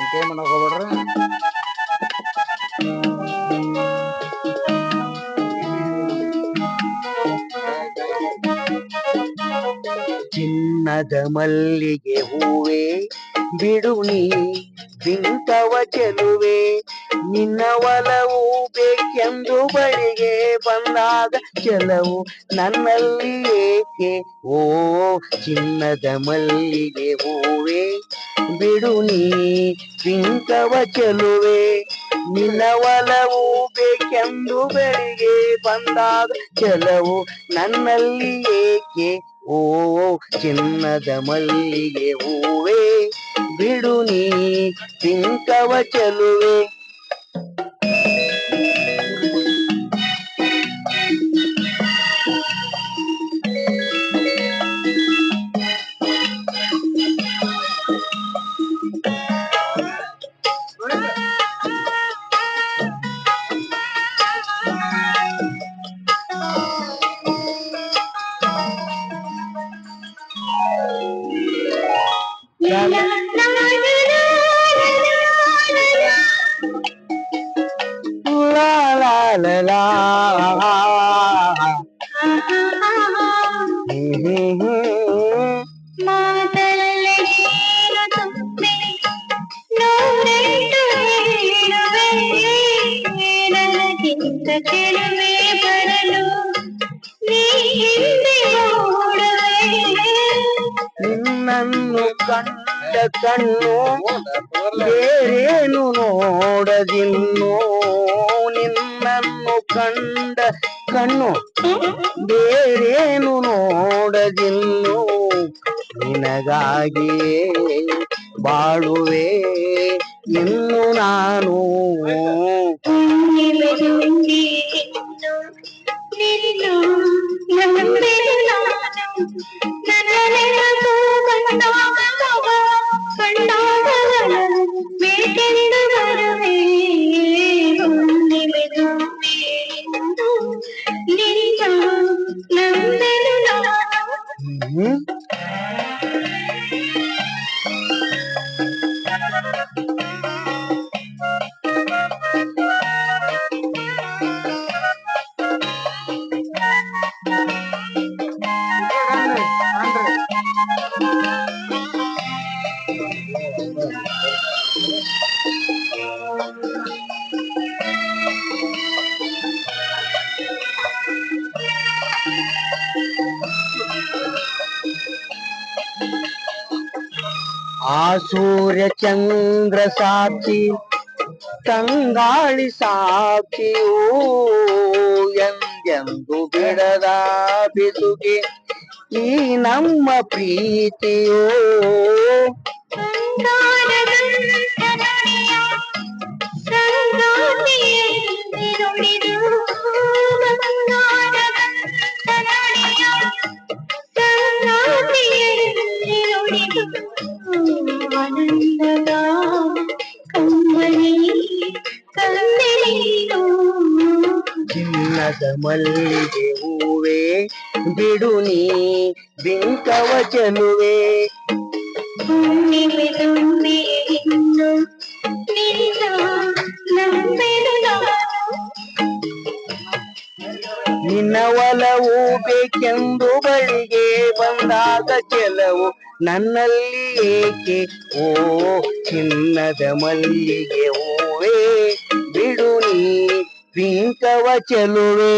ಇಂಕೇನ್ ಮಾಡಕ್ ಹೋಗ್ಬೇಡ್ರಿ. ಚಿನ್ನದ ಮಲ್ಲಿಗೆ ಹೂವೆ ಬಿಡು ನೀ ಬಿಂಕವ ಚೆಲುವೆ, ನಿನ್ನ ಒಲವು ಬೇಕೆಂದು ಬಳಿಗೆ ಬಂದಾಗ ಕೆಲವು ನನ್ನಲ್ಲಿ ಏಕೆ. ಓ ಚಿನ್ನದ ಮಲ್ಲಿಗೆ ಹೂವೆ ಬಿಡು ನೀ ಬಿಂಕವ ಚೆಲುವೆ, ನಿನ್ನ ಒಲವು ಬೇಕೆಂದು ಬೆಳಿಗ್ಗೆ ಬಂದಾಗ ಕೆಲವು ನನ್ನಲ್ಲಿ ಏಕೆ. ಓ ಚಿನ್ನದ ಮಲ್ಲಿಗೆ ಹೂವೆ ಬಿಡು ನೀ ಬಿಂಕವ ಚೆಲುವೆ. ಲಾ ಲಾ ಲಾ ಲಾ. ಮಾತಲ್ಲೇ ತುಂಬಿ ನೂರೆಂಟು ಹೇಳುವೆ, ನನಗಿಂತ ಚೆಲುವೆ ಬರಲು ನೀ ಹಿಂದೆ ನೋಡುವೆ. ನಿನ್ನನ್ನು ಕಂಡ ಕಣ್ಣು ಬೇರೇನು ನೋಡದಿನ್ನು, ನಿನ್ನನ್ನು ಕಂಡ ಕಣ್ಣು ಬೇರೇನು ನೋಡದಿನ್ನು, ನಿನಗಾಗಿಯೇ ಬಾಳುವೆ ಇನ್ನು ನಾನು. ಆ ಸೂರ್ಯ ಚಂದ್ರ ಸಾಕ್ಷಿ ತಂಗಾಳಿ ಸಾಕ್ಷಿಯೂ, ಎಂದೆಂದು ಬಿಡದ ಬಿಸುಗೆ ಈ ನಮ್ಮ ಪ್ರೀತಿಯೋ. ಆನಂದದ ಕಮ್ಮನಿ ಕಂದೆನೀನು. ಚಿನ್ನದ ಮಲ್ಲಿಗೆ ಹೂವೆ ಬಿಡು ನೀ ಬಿಂಕವ ಚೆಲುವೆ, ಹುಣ್ಣಿಮೆ ತುಂಬಿ ಇನ್ನು ನಿನ್ನ ನಂಬೆನು ನಾನು. ನಿನ್ನ ಒಲವು ಬೇಕೆಂದು ಬಳಿಗೆ ಬಂದಾಗ ಕೆಲವು ನನ್ನಲ್ಲಿ ಏಕೆ. ಓ ಚಿನ್ನದ ಮಲ್ಲಿಗೆ ಹೂವೆ ಬಿಡು ನೀ ಬಿಂಕವ ಚೆಲುವೆ.